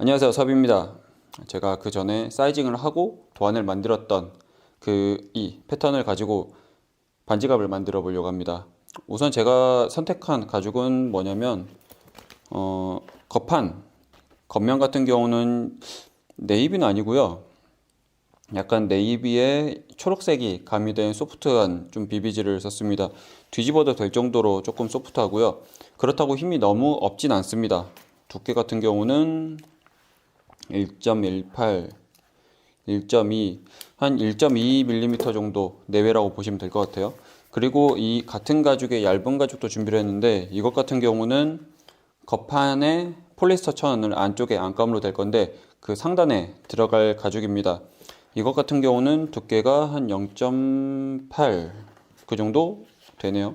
안녕하세요, 섭입니다. 제가 그 전에 사이징을 하고 도안을 만들었던 이 패턴을 가지고 반지갑을 만들어 보려고 합니다. 우선 제가 선택한 가죽은 뭐냐면 겉면 같은 경우는 네이비는 아니고요. 약간 네이비에 초록색이 가미된 소프트한 좀 비비지를 썼습니다. 뒤집어도 될 정도로 조금 소프트하고요. 그렇다고 힘이 너무 없진 않습니다. 두께 같은 경우는 1.18, 1.2, 한 1.2mm 정도 내외라고 보시면 될 것 같아요. 그리고 이 같은 가죽의 얇은 가죽도 준비를 했는데 이것 같은 경우는 겉판에 폴리스터 천을 안쪽에 안감으로 될 건데 그 상단에 들어갈 가죽입니다. 이것 같은 경우는 두께가 한 0.8 그 정도 되네요.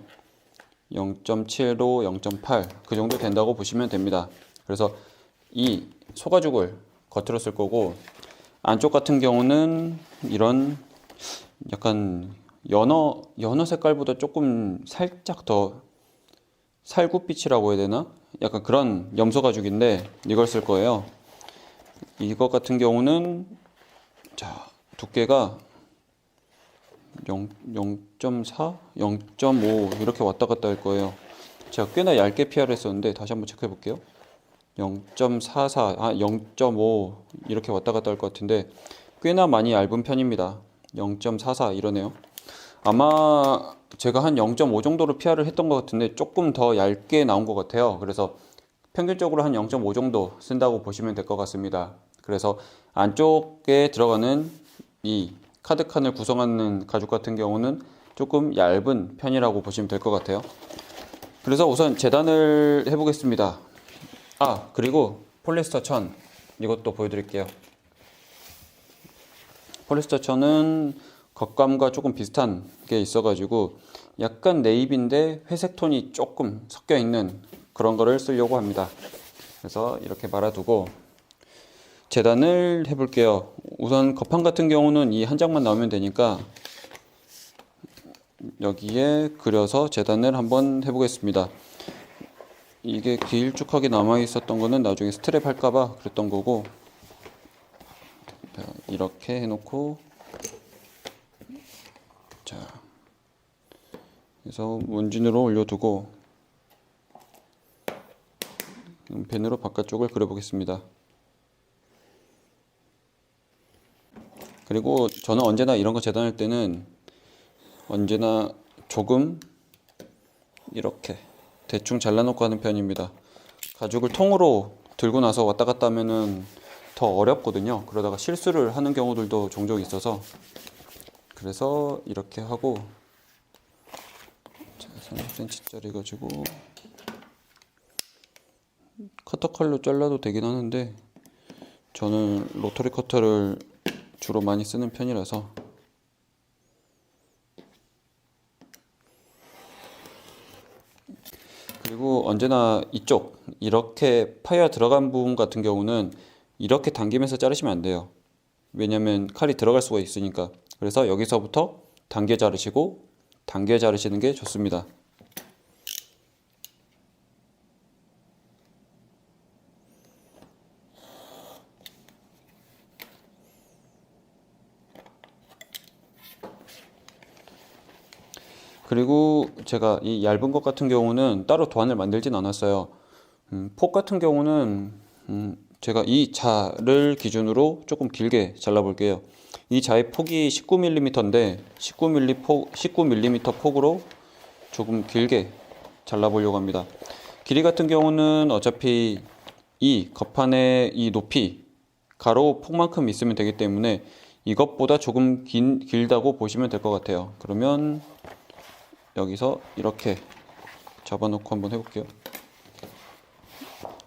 0.75, 0.8 그 정도 된다고 보시면 됩니다. 그래서 이 소가죽을 겉으로 쓸 거고 안쪽 같은 경우는 이런 약간 연어 색깔보다 조금 살짝 더 살구빛이라고 해야 되나? 약간 그런 염소 가죽인데 이걸 쓸 거예요. 이것 같은 경우는 자 두께가 0.4, 0.5 이렇게 왔다 갔다 할 거예요. 제가 꽤나 얇게 PR을 했었는데 다시 한번 체크해 볼게요. 0.44, 0.5 이렇게 왔다 갔다 할 것 같은데 꽤나 많이 얇은 편입니다. 0.44 이러네요. 아마 제가 한 0.5 정도로 PR을 했던 것 같은데 조금 더 얇게 나온 것 같아요. 그래서 평균적으로 한 0.5 정도 쓴다고 보시면 될 것 같습니다. 그래서 안쪽에 들어가는 이 카드칸을 구성하는 가죽 같은 경우는 조금 얇은 편이라고 보시면 될 것 같아요. 그래서 우선 재단을 해보겠습니다. 그리고 폴리스터 천 이것도 보여드릴게요. 폴리스터 천은 겉감과 조금 비슷한 게 있어가지고 약간 네이비인데 회색 톤이 조금 섞여 있는 그런 거를 쓰려고 합니다. 그래서 이렇게 말아두고 재단을 해볼게요. 우선 겉판 같은 경우는 이 한 장만 나오면 되니까 여기에 그려서 재단을 한번 해보겠습니다. 이게 길쭉하게 남아 있었던 거는 나중에 스트랩 할까봐 그랬던 거고, 이렇게 해놓고 자 그래서 원진으로 올려두고 펜으로 바깥쪽을 그려보겠습니다. 그리고 저는 언제나 이런 거 재단할 때는 언제나 조금 이렇게 대충 잘라놓고 하는 편입니다. 가죽을 통으로 들고 나서 왔다 갔다 하면은 더 어렵거든요. 그러다가 실수를 하는 경우들도 종종 있어서 그래서 이렇게 하고 30cm짜리 가지고 커터 칼로 잘라도 되긴 하는데 저는 로터리 커터를 주로 많이 쓰는 편이라서 그리고 언제나 이쪽 이렇게 파여 들어간 부분 같은 경우는 이렇게 당기면서 자르시면 안 돼요. 왜냐면 칼이 들어갈 수가 있으니까. 그래서 여기서부터 당겨 자르시고 당겨 자르시는 게 좋습니다. 그리고 제가 이 얇은 것 같은 경우는 따로 도안을 만들진 않았어요. 폭 같은 경우는 제가 이 자를 기준으로 조금 길게 잘라볼게요. 이 자의 폭이 19mm인데 19mm 폭으로 조금 길게 잘라보려고 합니다. 길이 같은 경우는 어차피 이 겉판의 이 높이 가로 폭만큼 있으면 되기 때문에 이것보다 조금 길다고 보시면 될 것 같아요. 그러면 여기서 이렇게 잡아놓고 한번 해볼게요.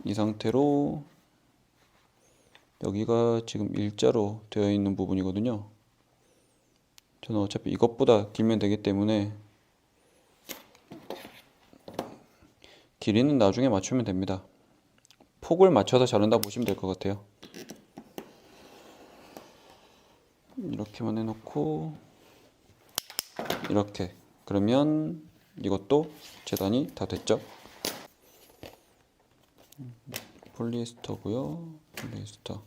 이 상태로 여기가 지금 일자로 되어 있는 부분이거든요. 저는 어차피 이것보다 길면 되기 때문에 길이는 나중에 맞추면 됩니다. 폭을 맞춰서 자른다 보시면 될 것 같아요. 이렇게만 해놓고 이렇게 그러면 이것도 재단이 다 됐죠. 폴리에스터고요. 폴리에스터.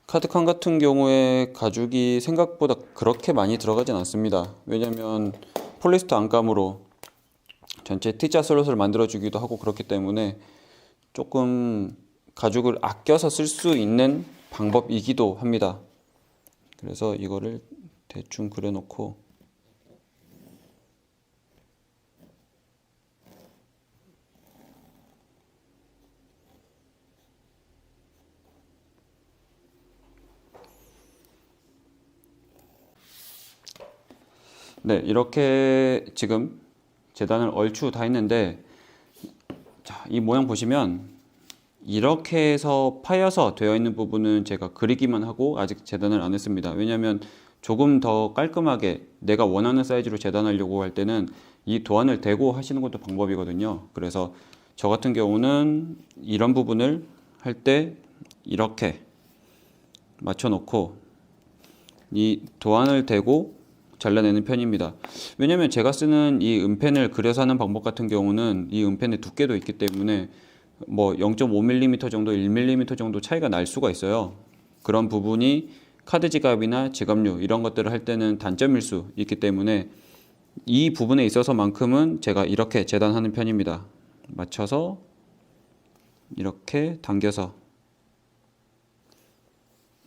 카드칸 같은 경우에 가죽이 생각보다 그렇게 많이 들어가진 않습니다. 왜냐면 폴리스터 안감으로 전체 T자 슬롯을 만들어 주기도 하고 그렇기 때문에 조금 가죽을 아껴서 쓸 수 있는 방법이기도 합니다. 그래서 이거를 대충 그려놓고 네, 이렇게 지금 재단을 얼추 다 했는데, 자, 이 모양 보시면 이렇게 해서 파여서 되어 있는 부분은 제가 그리기만 하고 아직 재단을 안 했습니다. 왜냐하면 조금 더 깔끔하게 내가 원하는 사이즈로 재단하려고 할 때는 이 도안을 대고 하시는 것도 방법이거든요. 그래서 저 같은 경우는 이런 부분을 할 때 이렇게 맞춰 놓고 이 도안을 대고 잘라내는 편입니다. 왜냐면 제가 쓰는 이 은펜을 그려서 하는 방법 같은 경우는 이 은펜의 두께도 있기 때문에 뭐 0.5mm 정도, 1mm 정도 차이가 날 수가 있어요. 그런 부분이 카드 지갑이나 지갑류 이런 것들을 할 때는 단점일 수 있기 때문에 이 부분에 있어서만큼은 제가 이렇게 재단하는 편입니다. 맞춰서 이렇게 당겨서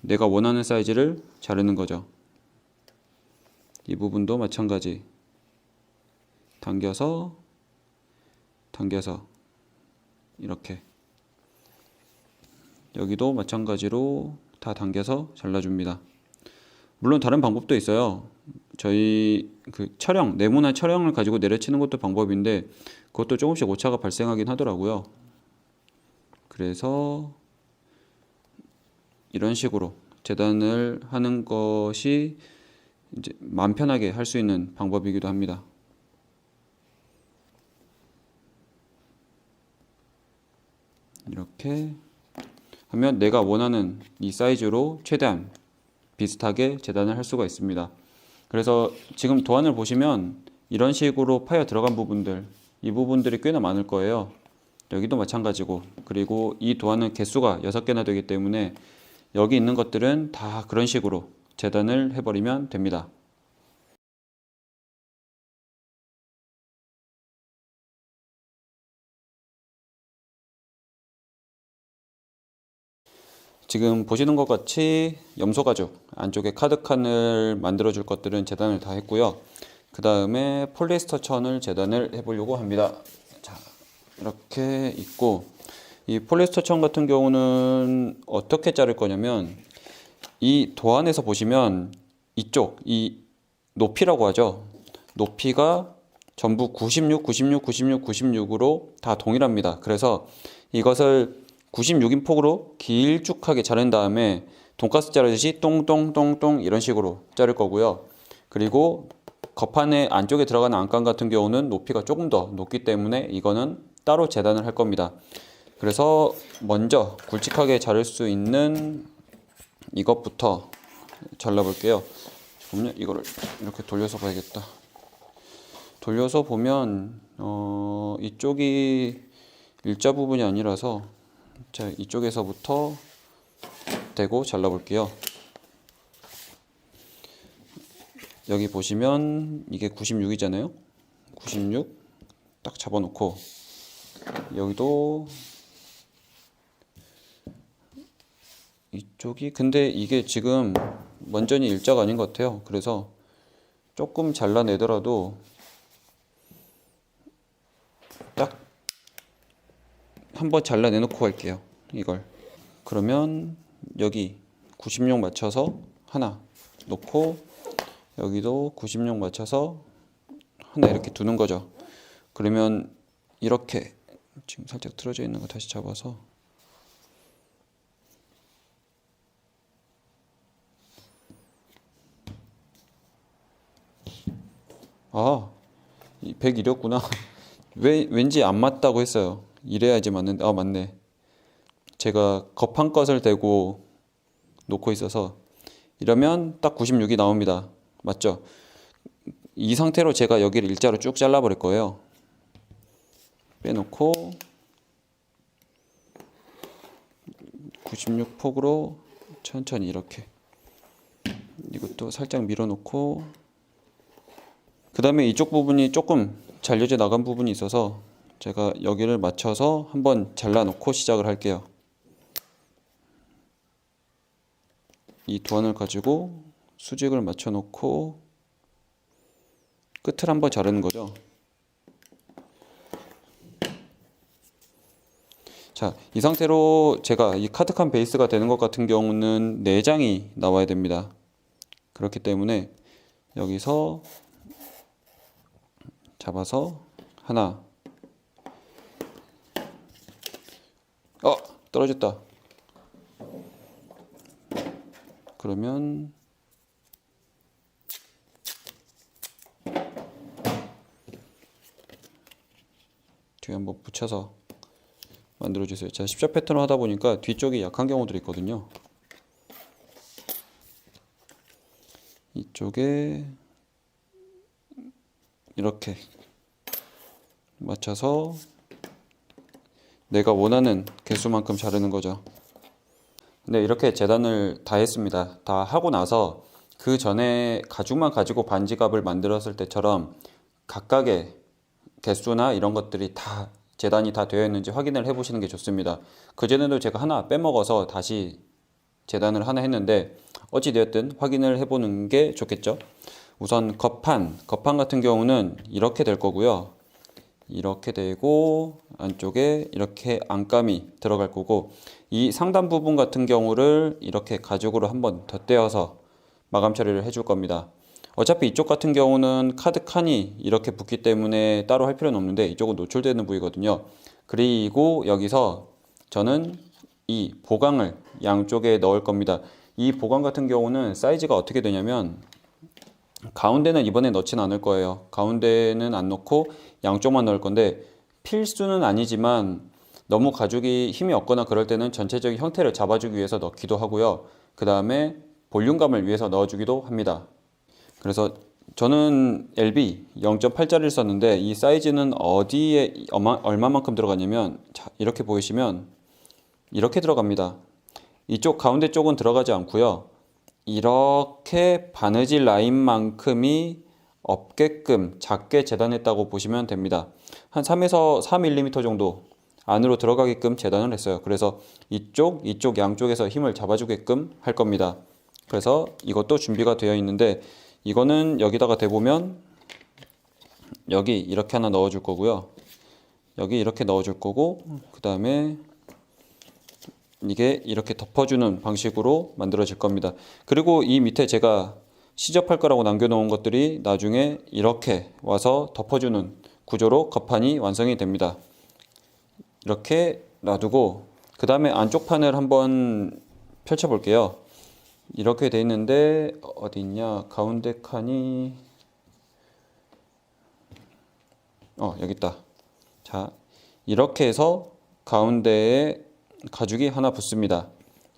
내가 원하는 사이즈를 자르는 거죠. 이 부분도 마찬가지. 당겨서 이렇게. 여기도 마찬가지로 다 당겨서 잘라줍니다. 물론 다른 방법도 있어요. 저희 그 촬영, 네모난 촬영을 가지고 내려치는 것도 방법인데 그것도 조금씩 오차가 발생하긴 하더라고요. 그래서 이런 식으로 재단을 하는 것이 이제 마음 편하게 할 수 있는 방법이기도 합니다. 이렇게 하면 내가 원하는 이 사이즈로 최대한 비슷하게 재단을 할 수가 있습니다. 그래서 지금 도안을 보시면 이런 식으로 파여 들어간 부분들, 이 부분들이 꽤나 많을 거예요. 여기도 마찬가지고, 그리고 이 도안은 개수가 6개나 되기 때문에 여기 있는 것들은 다 그런 식으로 재단을 해버리면 됩니다. 지금 보시는 것 같이 염소 가죽 안쪽에 카드칸을 만들어 줄 것들은 재단을 다 했고요. 그 다음에 폴리에스터 천을 재단을 해보려고 합니다. 자, 이렇게 있고, 이 폴리에스터 천 같은 경우는 어떻게 자를 거냐면 이 도안에서 보시면 이쪽 이 높이라고 하죠. 높이가 전부 96, 96, 96, 96으로 다 동일합니다. 그래서 이것을 96인 폭으로 길쭉하게 자른 다음에 돈가스 자르듯이 똥똥똥똥 이런 식으로 자를 거고요. 그리고 겉판에 안쪽에 들어가는 안감 같은 경우는 높이가 조금 더 높기 때문에 이거는 따로 재단을 할 겁니다. 그래서 먼저 굵직하게 자를 수 있는 이것부터 잘라볼게요. 잠깐만요. 이거를 이렇게 돌려서 봐야겠다. 돌려서 보면 이쪽이 일자 부분이 아니라서 자, 이쪽에서부터 대고 잘라볼게요. 여기 보시면 이게 96이잖아요. 96 딱 잡아놓고 여기도 이쪽이 근데 이게 지금 완전히 일자가 아닌 것 같아요. 그래서 조금 잘라내더라도 딱 한번 잘라내놓고 할게요. 이걸 그러면 여기 96 맞춰서 하나 놓고 여기도 96 맞춰서 하나 이렇게 두는 거죠. 그러면 이렇게 지금 살짝 틀어져 있는 거 다시 잡아서 아, 101이었구나. 왠지 안 맞다고 했어요. 이래야지 맞는데, 아, 맞네. 제가 겉판 것을 대고 놓고 있어서 이러면 딱 96이 나옵니다. 맞죠? 이 상태로 제가 여기를 일자로 쭉 잘라버릴 거예요. 빼놓고 96폭으로 천천히 이렇게, 이것도 살짝 밀어놓고, 그 다음에 이쪽 부분이 조금 잘려져 나간 부분이 있어서 제가 여기를 맞춰서 한번 잘라놓고 시작을 할게요. 이 도안을 가지고 수직을 맞춰놓고 끝을 한번 자르는 거죠. 자, 이 상태로 제가 이 카드칸 베이스가 되는 것 같은 경우는 4장이 나와야 됩니다. 그렇기 때문에 여기서 잡아서 하나, 떨어졌다. 그러면 뒤에 한번 붙여서 만들어주세요. 제가 십자 패턴을 하다 보니까 뒤쪽이 약한 경우들이 있거든요. 이쪽에 이렇게 맞춰서 내가 원하는 개수만큼 자르는 거죠. 네, 이렇게 재단을 다 했습니다. 다 하고 나서 그 전에 가죽만 가지고 반지갑을 만들었을 때처럼 각각의 개수나 이런 것들이 다 재단이 다 되어 있는지 확인을 해 보시는 게 좋습니다. 그전에도 제가 하나 빼먹어서 다시 재단을 하나 했는데 어찌되었든 확인을 해 보는 게 좋겠죠. 우선 겉판 같은 경우는 이렇게 될 거고요. 이렇게 되고 안쪽에 이렇게 안감이 들어갈 거고, 이 상단 부분 같은 경우를 이렇게 가죽으로 한번 덧대어서 마감 처리를 해줄 겁니다. 어차피 이쪽 같은 경우는 카드 칸이 이렇게 붙기 때문에 따로 할 필요는 없는데 이쪽은 노출되는 부위거든요. 그리고 여기서 저는 이 보강을 양쪽에 넣을 겁니다. 이 보강 같은 경우는 사이즈가 어떻게 되냐면, 가운데는 이번에 넣진 않을 거예요. 가운데는 안 넣고 양쪽만 넣을 건데, 필수는 아니지만 너무 가죽이 힘이 없거나 그럴 때는 전체적인 형태를 잡아주기 위해서 넣기도 하고요. 그 다음에 볼륨감을 위해서 넣어주기도 합니다. 그래서 저는 LB 0.8짜리를 썼는데 이 사이즈는 어디에 얼마만큼 들어가냐면, 자, 이렇게 보이시면 이렇게 들어갑니다. 이쪽 가운데 쪽은 들어가지 않고요. 이렇게 바느질 라인만큼이 없게끔 작게 재단했다고 보시면 됩니다. 한 3에서 4mm 정도 안으로 들어가게끔 재단을 했어요. 그래서 이쪽 양쪽에서 힘을 잡아주게끔 할 겁니다. 그래서 이것도 준비가 되어 있는데, 이거는 여기다가 대보면 여기 이렇게 하나 넣어줄 거고요. 여기 이렇게 넣어줄 거고, 그 다음에 이게 이렇게 덮어주는 방식으로 만들어질 겁니다. 그리고 이 밑에 제가 시접할 거라고 남겨놓은 것들이 나중에 이렇게 와서 덮어주는 구조로 겉판이 완성이 됩니다. 이렇게 놔두고 그 다음에 안쪽 판을 한번 펼쳐 볼게요. 이렇게 돼 있는데 어디 있냐, 가운데 칸이 여기 있다. 자, 이렇게 해서 가운데에 가죽이 하나 붙습니다.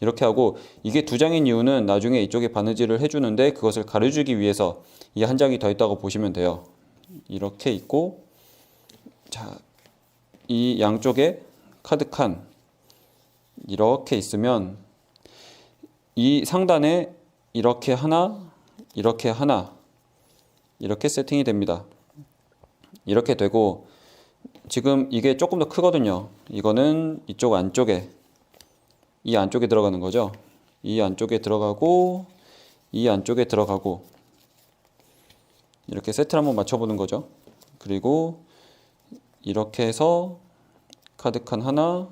이렇게 하고, 이게 2장인 이유는 나중에 이쪽에 바느질을 해주는데 그것을 가려주기 위해서 이 한 장이 더 있다고 보시면 돼요. 이렇게 있고, 자, 이 양쪽에 카드 칸 이렇게 있으면 이 상단에 이렇게 하나, 이렇게 하나, 이렇게 세팅이 됩니다. 이렇게 되고, 지금 이게 조금 더 크거든요. 이거는 이쪽 안쪽에, 이 안쪽에 들어가는 거죠. 이 안쪽에 들어가고, 이 안쪽에 들어가고, 이렇게 세트를 한번 맞춰보는 거죠. 그리고 이렇게 해서 카드칸 하나,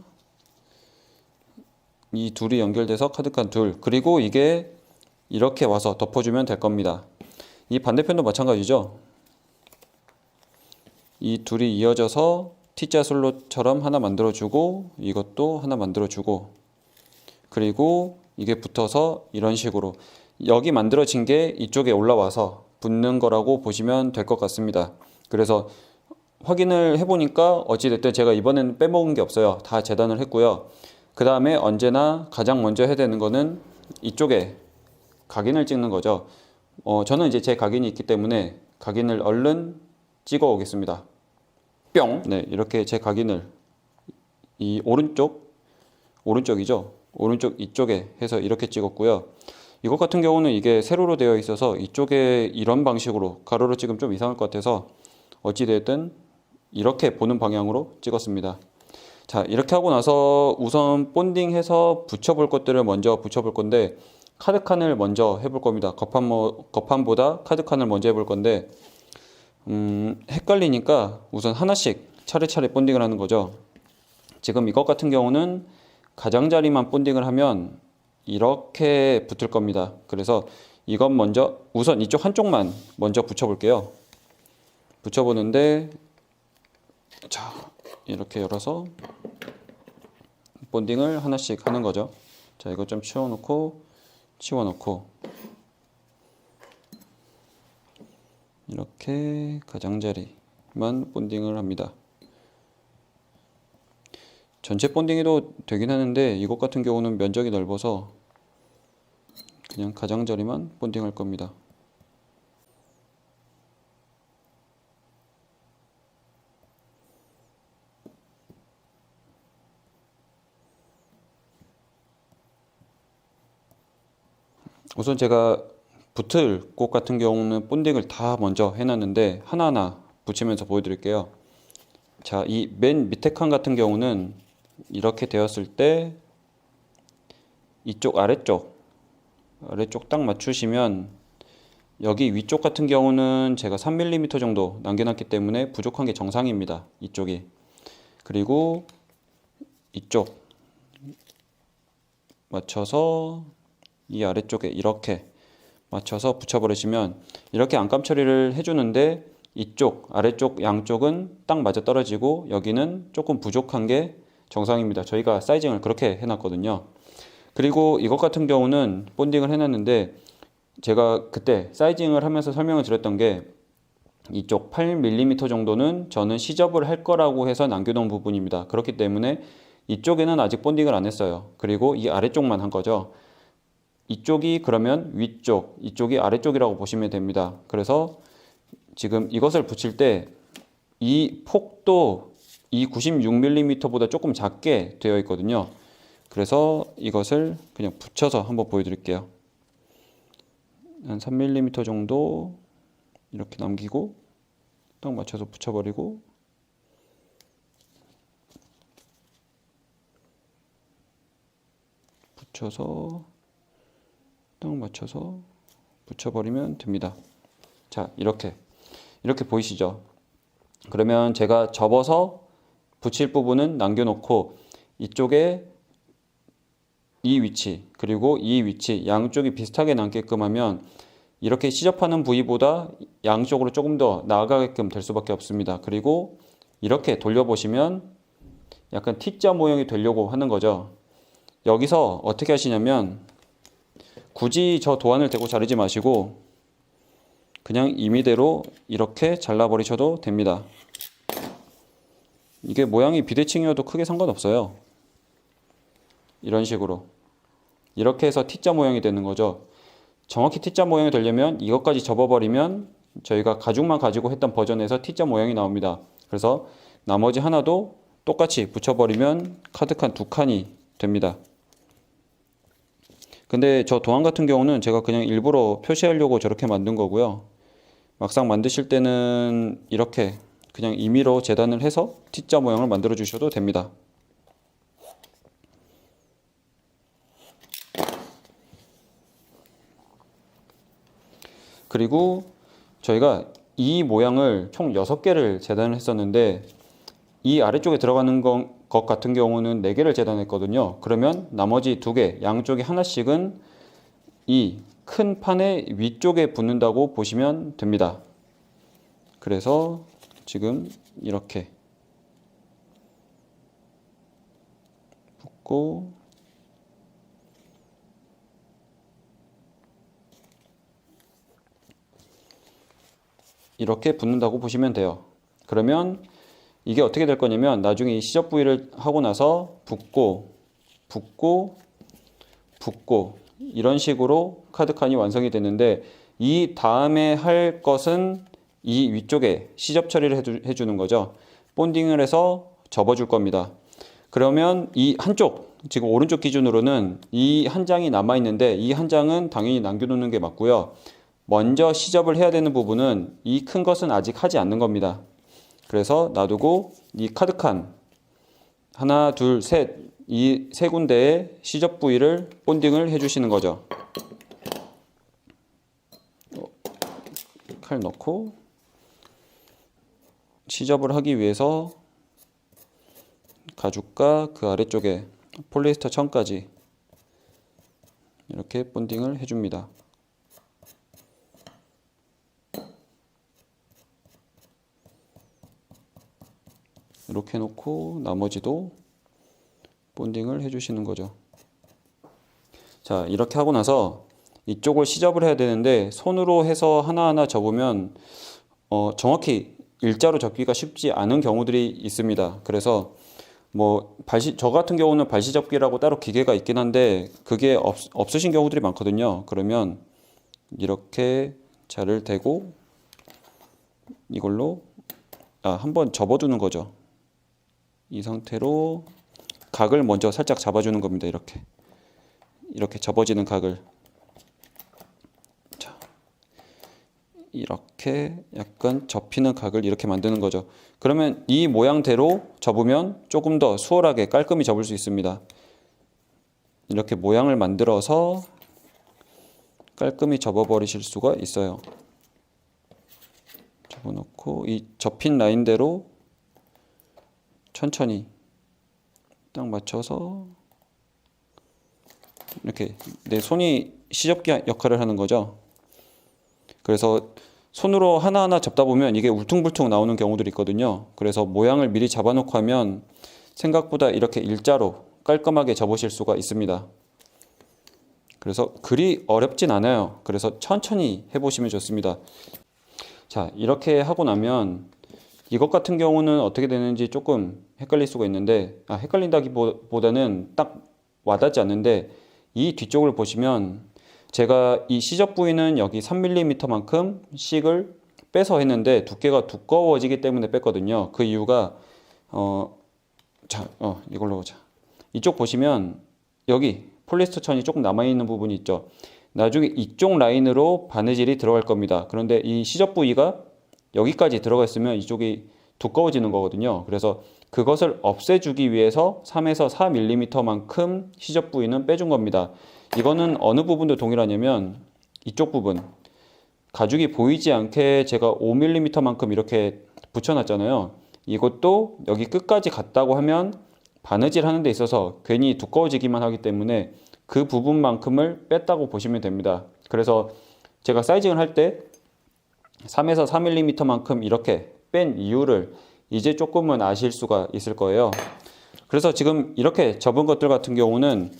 이 둘이 연결돼서 카드칸 둘, 그리고 이게 이렇게 와서 덮어주면 될 겁니다. 이 반대편도 마찬가지죠. 이 둘이 이어져서 T자 슬롯처럼 하나 만들어주고, 이것도 하나 만들어주고, 그리고 이게 붙어서 이런 식으로 여기 만들어진 게 이쪽에 올라와서 붙는 거라고 보시면 될 것 같습니다. 그래서 확인을 해보니까 어찌됐든 제가 이번에는 빼먹은 게 없어요. 다 재단을 했고요. 그 다음에 언제나 가장 먼저 해야 되는 거는 이쪽에 각인을 찍는 거죠. 저는 이제 제 각인이 있기 때문에 각인을 얼른 찍어 오겠습니다. 뿅! 네, 이렇게 제 각인을 이 오른쪽이죠. 오른쪽 이쪽에 해서 이렇게 찍었고요. 이것 같은 경우는 이게 세로로 되어 있어서 이쪽에 이런 방식으로 가로로 찍으면 좀 이상할 것 같아서 어찌됐든 이렇게 보는 방향으로 찍었습니다. 자, 이렇게 하고 나서 우선 본딩해서 붙여볼 것들을 먼저 붙여볼 건데 카드칸을 먼저 해볼 겁니다. 거판보다 카드칸을 먼저 해볼 건데 헷갈리니까 우선 하나씩 차례차례 본딩을 하는 거죠. 지금 이것 같은 경우는 가장자리만 본딩을 하면 이렇게 붙을 겁니다. 그래서 이건 먼저 우선 이쪽 한쪽만 먼저 붙여볼게요. 붙여보는데 자, 이렇게 열어서 본딩을 하나씩 하는 거죠. 자, 이거 좀 치워놓고 이렇게 가장자리만 본딩을 합니다. 전체 본딩해도 되긴 하는데 이것 같은 경우는 면적이 넓어서 그냥 가장자리만 본딩할 겁니다. 우선 제가 붙을 꽃 같은 경우는 본딩을 다 먼저 해놨는데 하나하나 붙이면서 보여드릴게요. 자, 이 맨 밑에 칸 같은 경우는 이렇게 되었을 때 이쪽 아래쪽 딱 맞추시면 여기 위쪽 같은 경우는 제가 3mm 정도 남겨놨기 때문에 부족한 게 정상입니다. 이쪽이. 그리고 이쪽 맞춰서 이 아래쪽에 이렇게 맞춰서 붙여버리시면 이렇게 안감 처리를 해주는데 이쪽 아래쪽 양쪽은 딱 맞아 떨어지고 여기는 조금 부족한 게 정상입니다. 저희가 사이징을 그렇게 해놨거든요. 그리고 이것 같은 경우는 본딩을 해놨는데 제가 그때 사이징을 하면서 설명을 드렸던 게 이쪽 8mm 정도는 저는 시접을 할 거라고 해서 남겨놓은 부분입니다. 그렇기 때문에 이쪽에는 아직 본딩을 안 했어요. 그리고 이 아래쪽만 한 거죠. 이쪽이 그러면 위쪽, 이쪽이 아래쪽이라고 보시면 됩니다. 그래서 지금 이것을 붙일 때 이 폭도 이 96mm보다 조금 작게 되어 있거든요. 그래서 이것을 그냥 붙여서 한번 보여드릴게요. 한 3mm 정도 이렇게 남기고 딱 맞춰서 붙여버리고 붙여서 딱 맞춰서 붙여버리면 됩니다. 자, 이렇게 보이시죠? 그러면 제가 접어서 붙일 부분은 남겨놓고 이쪽에 이 위치 그리고 이 위치 양쪽이 비슷하게 남게끔 하면 이렇게 시접하는 부위보다 양쪽으로 조금 더 나아가게끔 될 수밖에 없습니다. 그리고 이렇게 돌려보시면 약간 T자 모양이 되려고 하는 거죠. 여기서 어떻게 하시냐면 굳이 저 도안을 대고 자르지 마시고 그냥 임의대로 이렇게 잘라버리셔도 됩니다. 이게 모양이 비대칭이어도 크게 상관없어요. 이런 식으로 이렇게 해서 T자 모양이 되는 거죠. 정확히 T자 모양이 되려면 이것까지 접어버리면 저희가 가죽만 가지고 했던 버전에서 T자 모양이 나옵니다. 그래서 나머지 하나도 똑같이 붙여버리면 카드칸 2칸이 됩니다. 근데 저 도안 같은 경우는 제가 그냥 일부러 표시하려고 저렇게 만든 거고요. 막상 만드실 때는 이렇게 그냥 임의로 재단을 해서 T자 모양을 만들어 주셔도 됩니다. 그리고 저희가 이 모양을 총 6개를 재단을 했었는데 이 아래쪽에 들어가는 것 같은 경우는 4개를 재단했거든요. 그러면 나머지 2개, 양쪽에 하나씩은 이 큰 판의 위쪽에 붙는다고 보시면 됩니다. 그래서 지금 이렇게 붙고 이렇게 붙는다고 보시면 돼요. 그러면 이게 어떻게 될 거냐면 나중에 이 시접 부위를 하고 나서 붙고 이런 식으로 카드칸이 완성이 됐는데 이 다음에 할 것은 이 위쪽에 시접 처리를 해주는 거죠. 본딩을 해서 접어줄 겁니다. 그러면 이 한쪽, 지금 오른쪽 기준으로는 이 한 장이 남아있는데 이 한 장은 당연히 남겨놓는 게 맞고요. 먼저 시접을 해야 되는 부분은 이 큰 것은 아직 하지 않는 겁니다. 그래서 놔두고 이 카드칸 하나, 둘, 셋, 이 세 군데에 시접 부위를 본딩을 해주시는 거죠. 칼 넣고 시접을 하기 위해서 가죽과 그 아래쪽에 폴리에스터 천까지 이렇게 본딩을 해줍니다. 이렇게 해놓고 나머지도 본딩을 해주시는 거죠. 자, 이렇게 하고 나서 이쪽을 시접을 해야 되는데 손으로 해서 하나하나 접으면 정확히 일자로 접기가 쉽지 않은 경우들이 있습니다. 그래서 뭐 저 같은 경우는 발시접기라고 따로 기계가 있긴 한데 그게 없으신 경우들이 많거든요. 그러면 이렇게 자를 대고 이걸로 한번 접어두는 거죠. 이 상태로 각을 먼저 살짝 잡아주는 겁니다. 이렇게 접어지는 각을 이렇게 약간 접히는 각을 이렇게 만드는 거죠. 그러면 이 모양대로 접으면 조금 더 수월하게 깔끔히 접을 수 있습니다. 이렇게 모양을 만들어서 깔끔히 접어버리실 수가 있어요. 접어놓고 이 접힌 라인대로 천천히 딱 맞춰서 이렇게 내 손이 시접기 역할을 하는 거죠. 그래서 손으로 하나하나 접다 보면 이게 울퉁불퉁 나오는 경우들이 있거든요. 그래서 모양을 미리 잡아놓고 하면 생각보다 이렇게 일자로 깔끔하게 접으실 수가 있습니다. 그래서 그리 어렵진 않아요. 그래서 천천히 해보시면 좋습니다. 자, 이렇게 하고 나면 이것 같은 경우는 어떻게 되는지 조금 헷갈릴 수가 있는데 헷갈린다기보다는 딱 와닿지 않는데 이 뒤쪽을 보시면 제가 이 시접 부위는 여기 3mm만큼 씩을 빼서 했는데 두께가 두꺼워지기 때문에 뺐거든요. 그 이유가 이걸로 보자. 이쪽 보시면 여기 폴리에스터 천이 조금 남아있는 부분이 있죠. 나중에 이쪽 라인으로 바느질이 들어갈 겁니다. 그런데 이 시접 부위가 여기까지 들어가 있으면 이쪽이 두꺼워지는 거거든요. 그래서 그것을 없애주기 위해서 3에서 4mm만큼 시접 부위는 빼준 겁니다. 이거는 어느 부분도 동일하냐면 이쪽 부분 가죽이 보이지 않게 제가 5mm만큼 이렇게 붙여놨잖아요. 이것도 여기 끝까지 갔다고 하면 바느질 하는 데 있어서 괜히 두꺼워지기만 하기 때문에 그 부분만큼을 뺐다고 보시면 됩니다. 그래서 제가 사이징을 할 때 3에서 4mm만큼 이렇게 뺀 이유를 이제 조금은 아실 수가 있을 거예요. 그래서 지금 이렇게 접은 것들 같은 경우는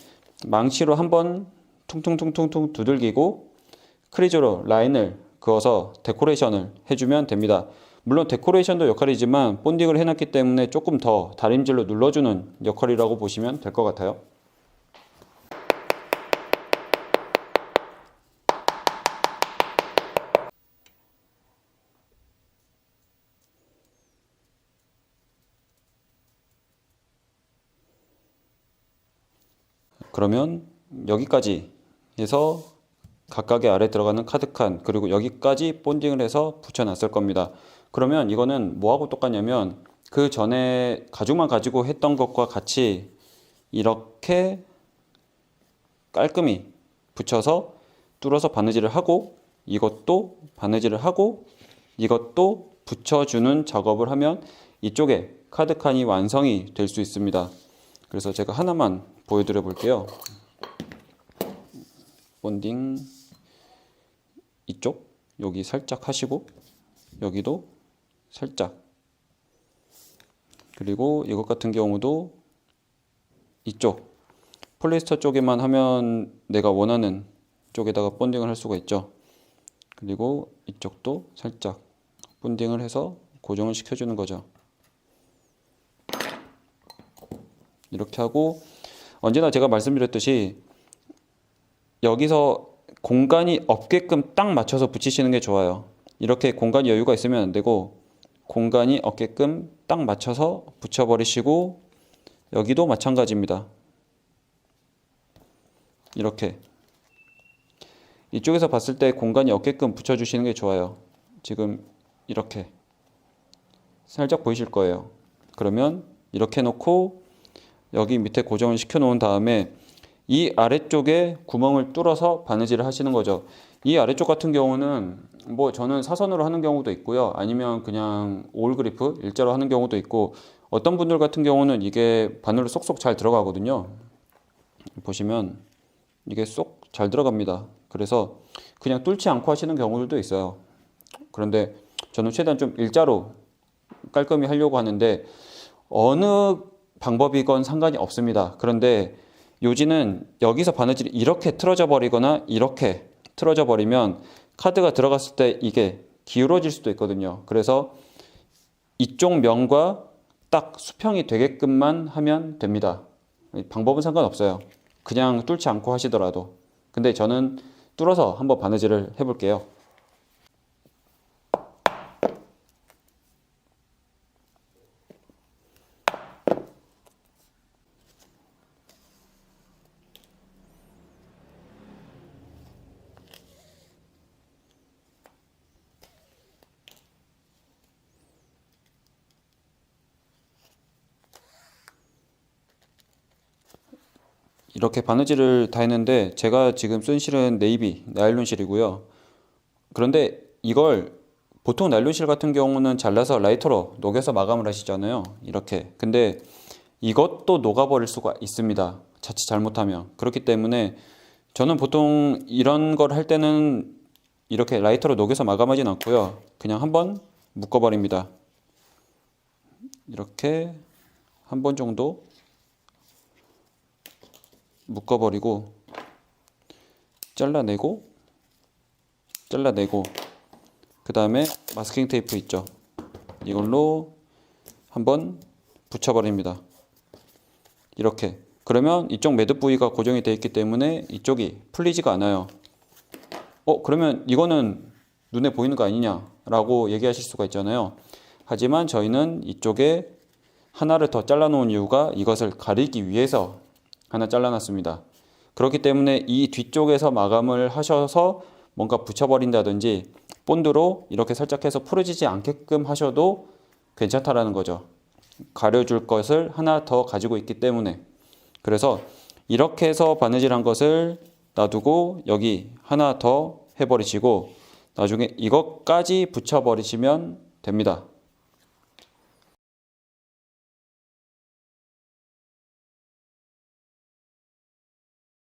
망치로 한번 퉁퉁퉁퉁퉁 두들기고 크리즈로 라인을 그어서 데코레이션을 해주면 됩니다. 물론 데코레이션도 역할이지만 본딩을 해놨기 때문에 조금 더 다림질로 눌러주는 역할이라고 보시면 될 것 같아요. 그러면 여기까지 해서 각각의 아래 들어가는 카드칸 그리고 여기까지 본딩을 해서 붙여놨을 겁니다. 그러면 이거는 뭐하고 똑같냐면 그 전에 가죽만 가지고 했던 것과 같이 이렇게 깔끔히 붙여서 뚫어서 바느질을 하고 이것도 바느질을 하고 이것도 붙여주는 작업을 하면 이쪽에 카드칸이 완성이 될 수 있습니다. 그래서 제가 하나만 보여드려 볼게요. 본딩 이쪽 여기 살짝 하시고 여기도 살짝 그리고 이것 같은 경우도 이쪽 폴리에스터 쪽에만 하면 내가 원하는 쪽에다가 본딩을 할 수가 있죠. 그리고 이쪽도 살짝 본딩을 해서 고정을 시켜주는 거죠. 이렇게 하고 언제나 제가 말씀드렸듯이 여기서 공간이 없게끔 딱 맞춰서 붙이시는 게 좋아요. 이렇게 공간이 여유가 있으면 안 되고 공간이 없게끔 딱 맞춰서 붙여버리시고 여기도 마찬가지입니다. 이렇게 이쪽에서 봤을 때 공간이 없게끔 붙여주시는 게 좋아요. 지금 이렇게 살짝 보이실 거예요. 그러면 이렇게 놓고 여기 밑에 고정을 시켜 놓은 다음에 이 아래쪽에 구멍을 뚫어서 바느질을 하시는 거죠. 이 아래쪽 같은 경우는 뭐 저는 사선으로 하는 경우도 있고요. 아니면 그냥 올 그리프 일자로 하는 경우도 있고, 어떤 분들 같은 경우는 이게 바늘로 쏙쏙 잘 들어가거든요. 보시면 이게 쏙 잘 들어갑니다. 그래서 그냥 뚫지 않고 하시는 경우들도 있어요. 그런데 저는 최대한 좀 일자로 깔끔히 하려고 하는데 어느 방법이건 상관이 없습니다. 그런데 요지는 여기서 바느질이 이렇게 틀어져 버리거나 이렇게 틀어져 버리면 카드가 들어갔을 때 이게 기울어질 수도 있거든요. 그래서 이쪽 면과 딱 수평이 되게끔만 하면 됩니다. 방법은 상관없어요. 그냥 뚫지 않고 하시더라도. 근데 저는 뚫어서 한번 바느질을 해볼게요. 이렇게 바느질을 다 했는데 제가 지금 쓴 실은 네이비 나일론 실이고요. 그런데 이걸 보통 나일론 실 같은 경우는 잘라서 라이터로 녹여서 마감을 하시잖아요. 이렇게. 근데 이것도 녹아버릴 수가 있습니다. 자칫 잘못하면. 그렇기 때문에 저는 보통 이런 걸 할 때는 이렇게 라이터로 녹여서 마감하진 않고요. 그냥 한번 묶어버립니다. 이렇게 한 번 정도 묶어버리고 잘라내고 그 다음에 마스킹 테이프 있죠. 이걸로 한번 붙여버립니다. 이렇게. 그러면 이쪽 매듭 부위가 고정이 되어 있기 때문에 이쪽이 풀리지가 않아요. 그러면 이거는 눈에 보이는 거 아니냐 라고 얘기하실 수가 있잖아요. 하지만 저희는 이쪽에 하나를 더 잘라 놓은 이유가 이것을 가리기 위해서 하나 잘라놨습니다. 그렇기 때문에 이 뒤쪽에서 마감을 하셔서 뭔가 붙여버린다든지 본드로 이렇게 살짝 해서 풀어지지 않게끔 하셔도 괜찮다라는 거죠. 가려줄 것을 하나 더 가지고 있기 때문에. 그래서 이렇게 해서 바느질한 것을 놔두고 여기 하나 더 해버리시고 나중에 이것까지 붙여버리시면 됩니다.